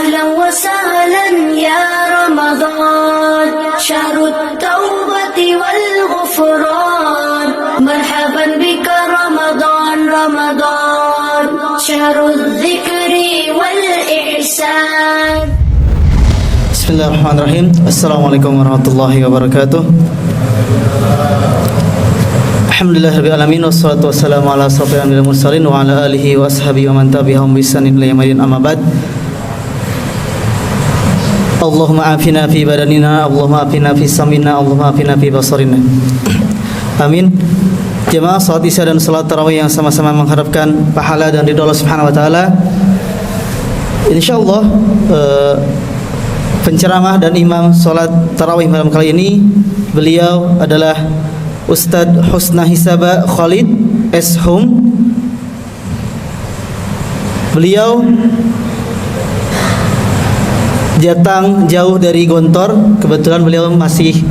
أهلا وسهلا يا رمضان شهر التوبة والغفران مرحبا بك رمضان رمضان شهر الذكر والإحسان. Bismillahirrahmanirrahim. Assalamualaikum warahmatullahi wabarakatuh. Alhamdulillahirabbil alamin wassalatu wassalamu ala asrofil anbiya'i wal mursalin wa ala alihi wa ashabihi wa man tabi'ahum bi ihsanin ila yaumil din, amma ba'd. Allahumma afina fi badanina, Allahumma afina fi sam'ina, Allahumma afina fi basarina. Amin. Jemaah salat Isya dan salat tarawih yang sama-sama mengharapkan pahala dan ridha Allah Subhanahu wa taala. Insyaallah penceramah dan imam salat tarawih malam kali ini beliau adalah Ustadz Husna Hisaba Khalid Eshum. Beliau datang jauh dari Gontor. Kebetulan beliau masih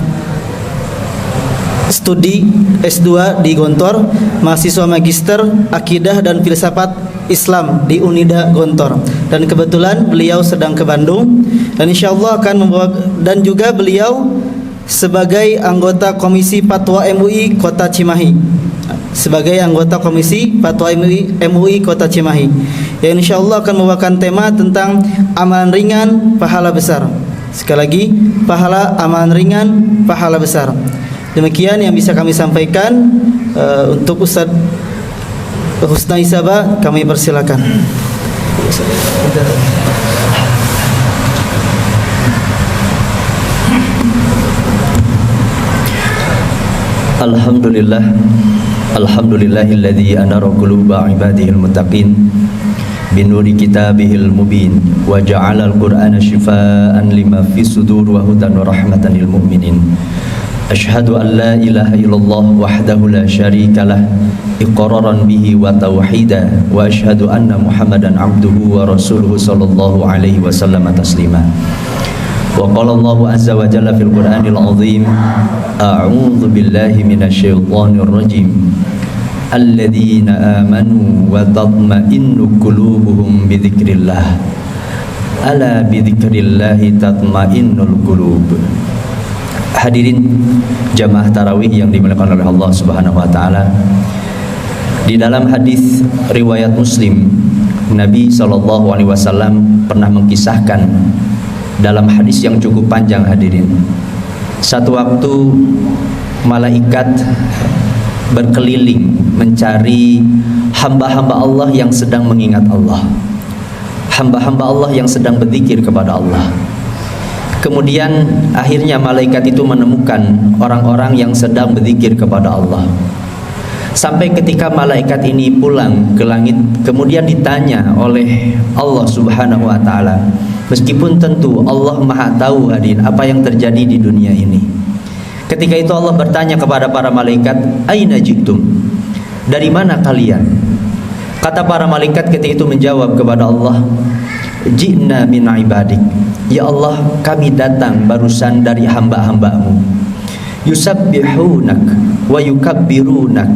studi S2 di Gontor, mahasiswa magister akidah dan filsafat Islam di Unida Gontor. Dan kebetulan beliau sedang ke Bandung dan insyaallah akan membawa, dan juga beliau sebagai anggota Komisi Fatwa MUI Kota Cimahi. Sebagai anggota Komisi Fatwa MUI Kota Cimahi, yang insyaallah akan membawakan tema tentang amalan ringan pahala besar. Sekali lagi, pahala amalan ringan pahala besar. Demikian yang bisa kami sampaikan. Untuk Ustadz Husna Hisaba kami persilakan. Alhamdulillah, alhamdulillahilladzi anara quluba ibadihil muttaqin binuri kitabihil mubin wa ja'alal qur'ana shifaa'an lima fis sudur wa hudan wa rahmatan lil mu'minin. Asyhadu an la ilaha illallah wahdahu la syarikalah iqraran bihi wa tauhida wa asyhadu anna Muhammadan abduhu wa rasuluhu sallallahu alaihi wasallam taslima. Wa qala Allahu azza wa jalla fil Qur'anil azim a'udzu billahi minasyaitonir rajim alladzina amanu wa tatma'innu qulubuhum bi dzikrillah ala bi dzikrillahi tatma'innul qulub. Hadirin jamaah tarawih yang dimuliakan oleh Allah Subhanahu wa taala, di dalam hadis riwayat Muslim, Nabi sallallahu alaihi wasallam pernah mengkisahkan dalam hadis yang cukup panjang, hadirin. Satu waktu malaikat berkeliling mencari hamba-hamba Allah yang sedang mengingat Allah, hamba-hamba Allah yang sedang berzikir kepada Allah. Kemudian akhirnya malaikat itu menemukan orang-orang yang sedang berzikir kepada Allah. Sampai ketika malaikat ini pulang ke langit, kemudian ditanya oleh Allah Subhanahu wa taala, meskipun tentu Allah Maha tahu hadirin apa yang terjadi di dunia ini. Ketika itu Allah bertanya kepada para malaikat, aina jitum? Dari mana kalian? Kata para malaikat ketika itu menjawab kepada Allah, ji'na min ibadik. Ya Allah, kami datang barusan dari hamba-hambamu. Yusabbihunak wa yukabbirunak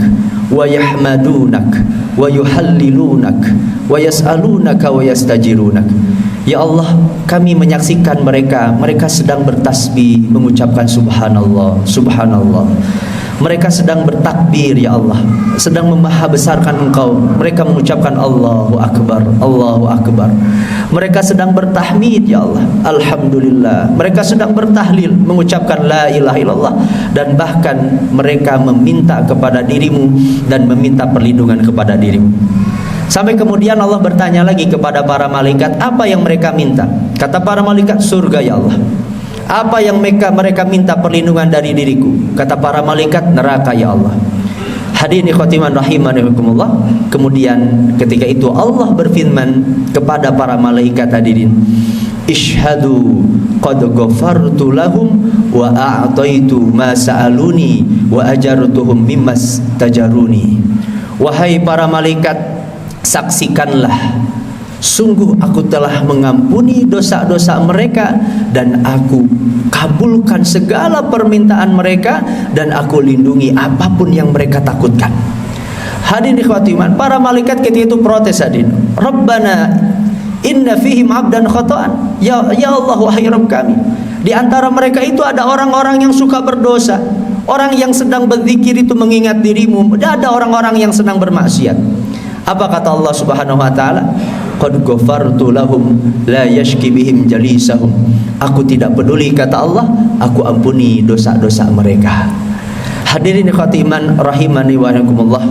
wa yahmadunak wa yuhallilunak wa yas'alunaka wa yastajirunak. Ya Allah, kami menyaksikan mereka sedang bertasbih, mengucapkan subhanallah, subhanallah. Mereka sedang bertakbir, ya Allah, sedang memahabesarkan Engkau. Mereka mengucapkan Allahu Akbar, Allahu Akbar. Mereka sedang bertahmid, ya Allah, Alhamdulillah. Mereka sedang bertahlil, mengucapkan la ilaha illallah. Dan bahkan mereka meminta kepada dirimu dan meminta perlindungan kepada dirimu. Sampai kemudian Allah bertanya lagi kepada para malaikat, apa yang mereka minta? Kata para malaikat, surga, ya Allah. Apa yang mereka minta perlindungan dari diriku? Kata para malaikat, neraka, ya Allah. Hadirin khotiman rahimanahumullah. Kemudian ketika itu Allah berfirman kepada para malaikat, hadirin, ishhadu qad ghafartu lahum wa a'taitu ma sa'aluni wa ajartuhum mimmas tajaruni. Wahai para malaikat, saksikanlah, sungguh aku telah mengampuni dosa-dosa mereka dan aku kabulkan segala permintaan mereka dan aku lindungi apapun yang mereka takutkan. Hadirin ikhwati iman, para malaikat ketika itu protes, hadirin. Rabbana inna fihim abdan khata'an. Ya Allah, wahai Rabb kami, di antara mereka itu ada orang-orang yang suka berdosa. Orang yang sedang berzikir itu mengingat dirimu, dan ada orang-orang yang sedang bermaksiat. Apa kata Allah Subhanahu wa taala? Qad ghafartu lahum la yashki bihim jalisahum. Aku tidak peduli, kata Allah, aku ampuni dosa-dosa mereka. Hadirin ikhwati iman rahimani wa rahimakumullah.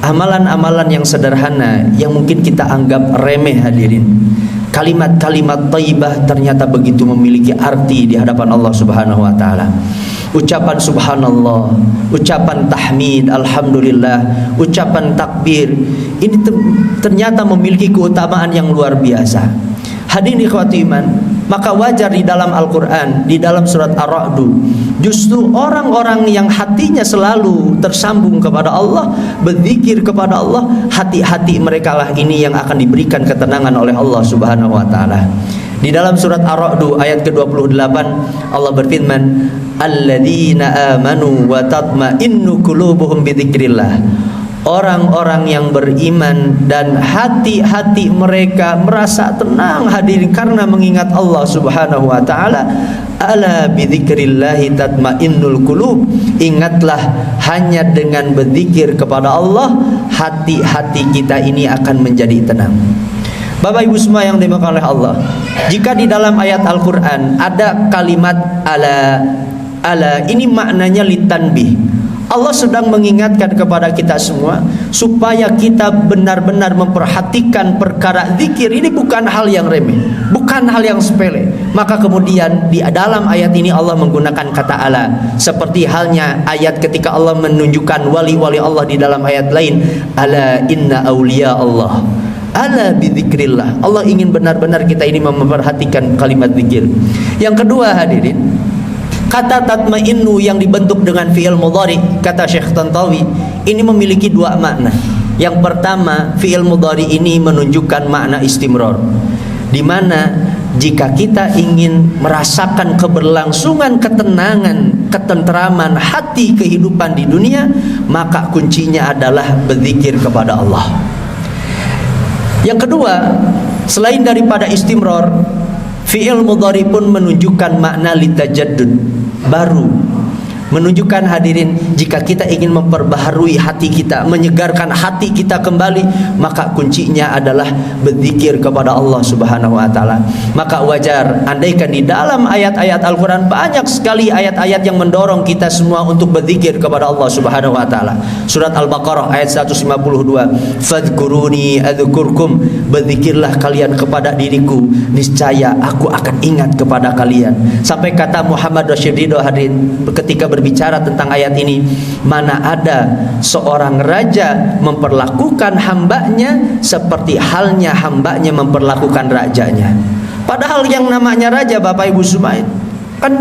Amalan-amalan yang sederhana yang mungkin kita anggap remeh, hadirin. Kalimat-kalimat thayyibah ternyata begitu memiliki arti di hadapan Allah Subhanahu wa taala. Ucapan subhanallah, ucapan tahmid, alhamdulillah, ucapan takbir, ini ternyata memiliki keutamaan yang luar biasa. Hadirin ikhwati iman, maka wajar di dalam Al-Quran, di dalam surat Ar-Ra'd, justru orang-orang yang hatinya selalu tersambung kepada Allah, berzikir kepada Allah, hati-hati mereka lah ini yang akan diberikan ketenangan oleh Allah Subhanahu wa taala. Di dalam surat Ar-Ra'd ayat ke-28 Allah berfirman, alladzina amanu wa tatma'innu qulubuhum bidzikrillah. Orang-orang yang beriman dan hati-hati mereka merasa tenang, hadirin, karena mengingat Allah Subhanahu wa taala. Ala bidzikrillahi tatmainnul qulub. Ingatlah, hanya dengan berzikir kepada Allah hati-hati kita ini akan menjadi tenang. Bapak Ibu semua yang dimuliakan oleh Allah, jika di dalam ayat Al-Quran ada kalimat ala, ini maknanya litanbih. Allah sedang mengingatkan kepada kita semua supaya kita benar-benar memperhatikan perkara zikir ini bukan hal yang remeh, bukan hal yang sepele. Maka kemudian di dalam ayat ini Allah menggunakan kata ala, seperti halnya ayat ketika Allah menunjukkan wali-wali Allah di dalam ayat lain, ala inna awliya Allah ala bidzikrillah. Allah ingin benar-benar kita ini memperhatikan kalimat zikir. Yang kedua, hadirin, kata tatmainnu yang dibentuk dengan fi'il mudhari, kata Syekh Tantawi, ini memiliki dua makna. Yang pertama, fi'il mudhari ini menunjukkan makna istimrar, di mana jika kita ingin merasakan keberlangsungan, ketenangan, ketentraman hati, kehidupan di dunia, maka kuncinya adalah berzikir kepada Allah. Yang kedua, selain daripada istimrar, fi'il mudhari pun menunjukkan makna litajaddud, baru, menunjukkan, hadirin, jika kita ingin memperbaharui hati kita, menyegarkan hati kita kembali, maka kuncinya adalah berzikir kepada Allah Subhanahu wa taala. Maka wajar andaikan di dalam ayat-ayat Al-Quran banyak sekali ayat-ayat yang mendorong kita semua untuk berzikir kepada Allah Subhanahu wa taala. Surat Al-Baqarah ayat 152, fadhkuruni adzkurkum, berzikirlah kalian kepada diriku, niscaya aku akan ingat kepada kalian. Sampai kata Muhammad Rashid Ridho, hadirin, ketika berbicara tentang ayat ini, mana ada seorang raja memperlakukan hambanya seperti halnya hambanya memperlakukan rajanya. Padahal yang namanya raja, Bapak Ibu semua, kan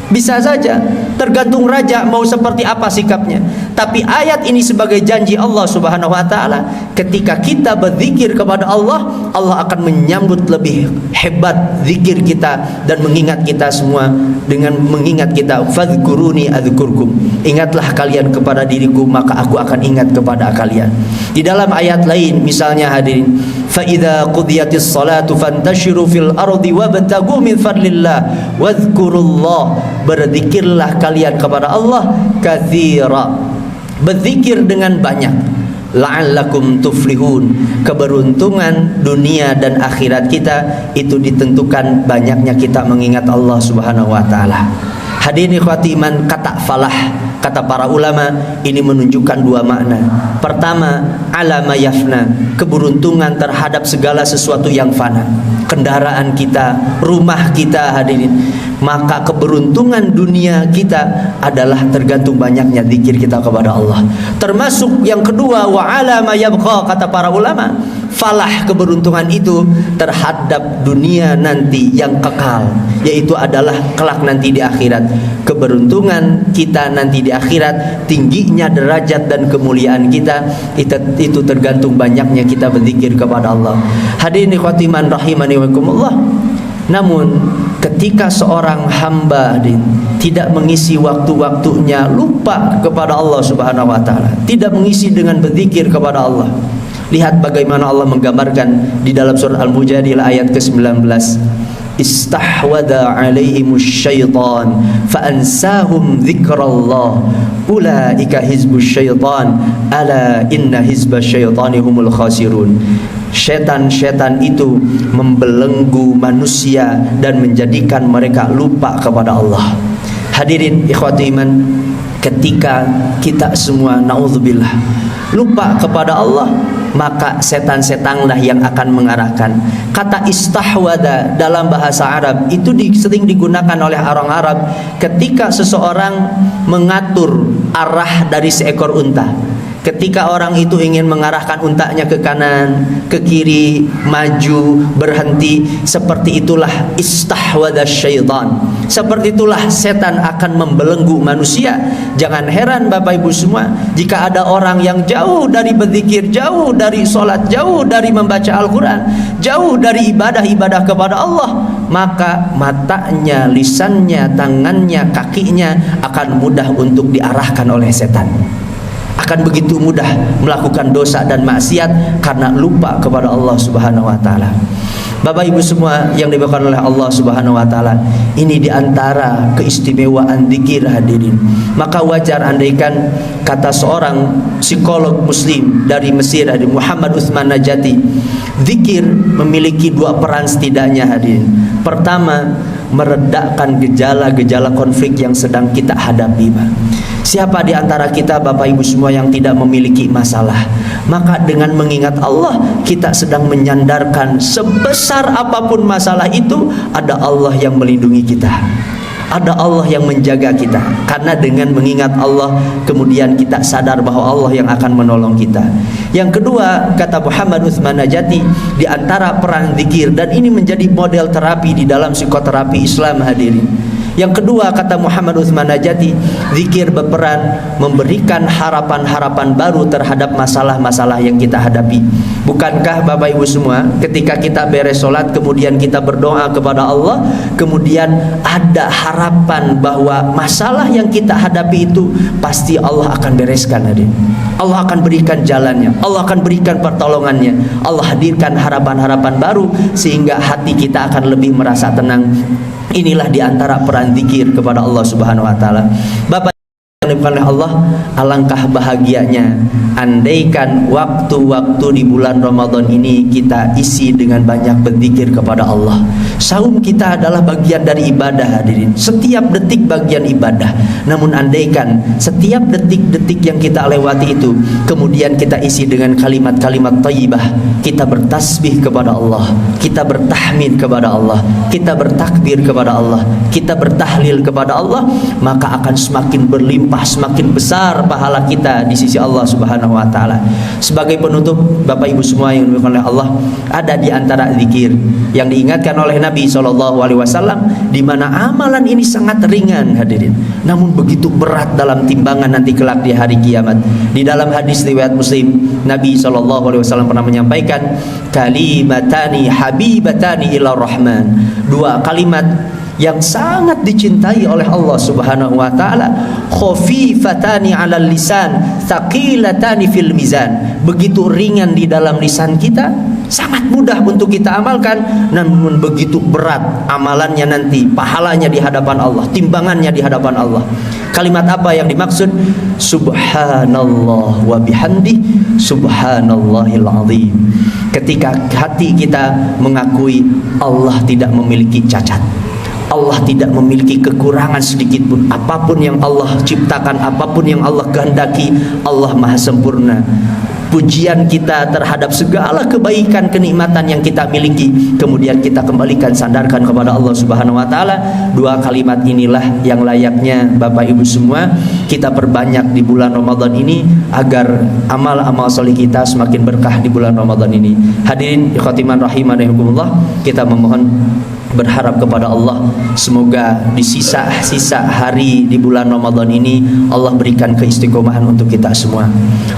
bisa saja tergantung raja mau seperti apa sikapnya. Tapi ayat ini sebagai janji Allah Subhanahu wa taala, ketika kita berzikir kepada Allah, Allah akan menyambut lebih hebat zikir kita dan mengingat kita semua dengan mengingat kita, fadhkuruni adzkurkum, ingatlah kalian kepada diriku maka aku akan ingat kepada kalian. Di dalam ayat lain misalnya, hadirin, fa idza qudiyatis salatu fantashiru fil ardi wabtaghu min fadlillah wadhkurullah, berzikirlah kalian kepada Allah katsira, berzikir dengan banyak, la'allakum tuflihun, keberuntungan dunia dan akhirat kita itu ditentukan banyaknya kita mengingat Allah Subhanahu wa taala. Hadirin ikhwati iman, kata falah, kata para ulama, ini menunjukkan dua makna. Pertama, alama yafna, keberuntungan terhadap segala sesuatu yang fana. Kendaraan kita, rumah kita, hadirin. Maka keberuntungan dunia kita adalah tergantung banyaknya zikir kita kepada Allah. Termasuk yang kedua, wa alama yabqa, kata para ulama, falah, keberuntungan itu terhadap dunia nanti yang kekal, yaitu adalah kelak nanti di akhirat. Keberuntungan kita nanti di akhirat, tingginya derajat dan kemuliaan kita, itu tergantung banyaknya kita berzikir kepada Allah. Hadirin ikhwati man rahimani wa rahimakumullah. Namun ketika seorang hamba tidak mengisi waktu-waktunya lupa kepada Allah Subhanahu wa taala, tidak mengisi dengan berzikir kepada Allah, Lihat bagaimana Allah menggambarkan di dalam surah Al-Mujadilah ayat ke-19. Istahwada alaihimus syaitan fa'ansahum dzikrallah ulaika hizbus syaitan ala inna hizbas syaitani humul khasirun. Setan-setan itu membelenggu manusia dan menjadikan mereka lupa kepada Allah. Hadirin ikhwati iman, ketika kita semua naudzubillah lupa kepada Allah, maka setan-setanlah yang akan mengarahkan. Kata istahwada dalam bahasa Arab itu sering digunakan oleh orang Arab ketika seseorang mengatur arah dari seekor unta. Ketika orang itu ingin mengarahkan untanya ke kanan, ke kiri, maju, berhenti, seperti itulah istahwada syaitan. Seperti itulah setan akan membelenggu manusia. Jangan heran Bapak Ibu semua, jika ada orang yang jauh dari berzikir, jauh dari sholat, jauh dari membaca Al-Quran, jauh dari ibadah-ibadah kepada Allah, maka matanya, lisannya, tangannya, kakinya akan mudah untuk diarahkan oleh setan. Akan begitu mudah melakukan dosa dan maksiat karena lupa kepada Allah Subhanahu wa taala. Bapak Ibu semua yang diberkahi oleh Allah Subhanahu wa taala, ini diantara keistimewaan zikir hadirin. Maka wajar andaikan kata seorang psikolog muslim dari Mesir, Muhammad Utsman Najati, zikir memiliki dua peran setidaknya hadirin. Pertama, meredakan gejala-gejala konflik yang sedang kita hadapi. Siapa di antara kita Bapak Ibu semua yang tidak memiliki masalah? Maka dengan mengingat Allah, kita sedang menyandarkan sebesar apapun masalah itu, ada Allah yang melindungi kita, ada Allah yang menjaga kita. Karena dengan mengingat Allah, kemudian kita sadar bahwa Allah yang akan menolong kita. Yang kedua, kata Muhammad Utsman Najati, di antara peran zikir, dan ini menjadi model terapi di dalam psikoterapi Islam hadirin. Yang kedua, kata Muhammad Utsman Najati, zikir berperan memberikan harapan-harapan baru terhadap masalah-masalah yang kita hadapi. Bukankah Bapak Ibu semua, ketika kita beres sholat kemudian kita berdoa kepada Allah, kemudian ada harapan bahwa masalah yang kita hadapi itu pasti Allah akan bereskan hadirin. Allah akan berikan jalannya, Allah akan berikan pertolongannya, Allah hadirkan harapan-harapan baru sehingga hati kita akan lebih merasa tenang. Inilah diantara peran zikir kepada Allah Subhanahu wa taala. Bapak yang oleh Allah, alangkah bahagianya andaikan waktu-waktu di bulan Ramadan ini kita isi dengan banyak berzikir kepada Allah. Saum kita adalah bagian dari ibadah hadirin, setiap detik bagian ibadah. Namun andaikan setiap detik-detik yang kita lewati itu kemudian kita isi dengan kalimat-kalimat thayyibah, kita bertasbih kepada Allah, kita bertahmid kepada Allah, kita bertakbir kepada Allah, kita bertahlil kepada Allah, maka akan semakin berlimpah, semakin besar pahala kita di sisi Allah Subhanahu wa taala. Sebagai penutup, Bapak Ibu semua yang dimuliakan oleh Allah, ada di antara zikir yang diingatkan oleh Nabi SAW, di mana amalan ini sangat ringan hadirin, namun begitu berat dalam timbangan nanti kelak di hari kiamat. Di dalam hadis riwayat Muslim, Nabi SAW pernah menyampaikan, kalimatani habibatani ila rahman, dua kalimat yang sangat dicintai oleh Allah Subhanahu wa taala, khafifatani 'alal lisan, thaqilatani fil mizan. Begitu ringan di dalam lisan kita, sangat mudah untuk kita amalkan, namun begitu berat amalannya nanti, pahalanya di hadapan Allah, timbangannya di hadapan Allah. Kalimat apa yang dimaksud? Subhanallah wa bihamdi, subhanallahil azim. Ketika hati kita mengakui Allah tidak memiliki cacat, Allah tidak memiliki kekurangan sedikit pun. Apapun yang Allah ciptakan, apapun yang Allah kehendaki, Allah maha sempurna. Pujian kita terhadap segala kebaikan, kenikmatan yang kita miliki, kemudian kita kembalikan, sandarkan kepada Allah Subhanahu wa taala. Dua kalimat inilah yang layaknya Bapak Ibu semua kita perbanyak di bulan Ramadan ini, agar amal-amal soleh kita semakin berkah di bulan Ramadan ini. Hadirin ikhwatiman rahimanahumullah, kita memohon, berharap kepada Allah, semoga di sisa-sisa hari di bulan Ramadan ini Allah berikan keistiqomahan untuk kita semua.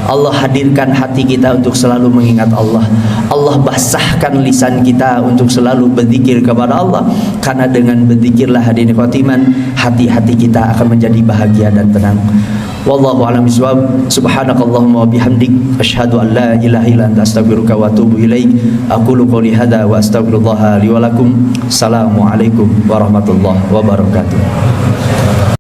Allah hadirkan hati kita untuk selalu mengingat Allah. Allah basahkan lisan kita untuk selalu berzikir kepada Allah, karena dengan berzikirlah hadirin khotiman, hati-hati kita akan menjadi bahagia dan tenang. Wallahu a'lam bishawab. Subhanakallahumma wa bihamdik asyhadu an la ilaha illa anta astaghfiruka wa atubu ilaik. Aqulu qouli hadza wa astaghfirullah li wa lakum. Assalamualaikum warahmatullahi wabarakatuh.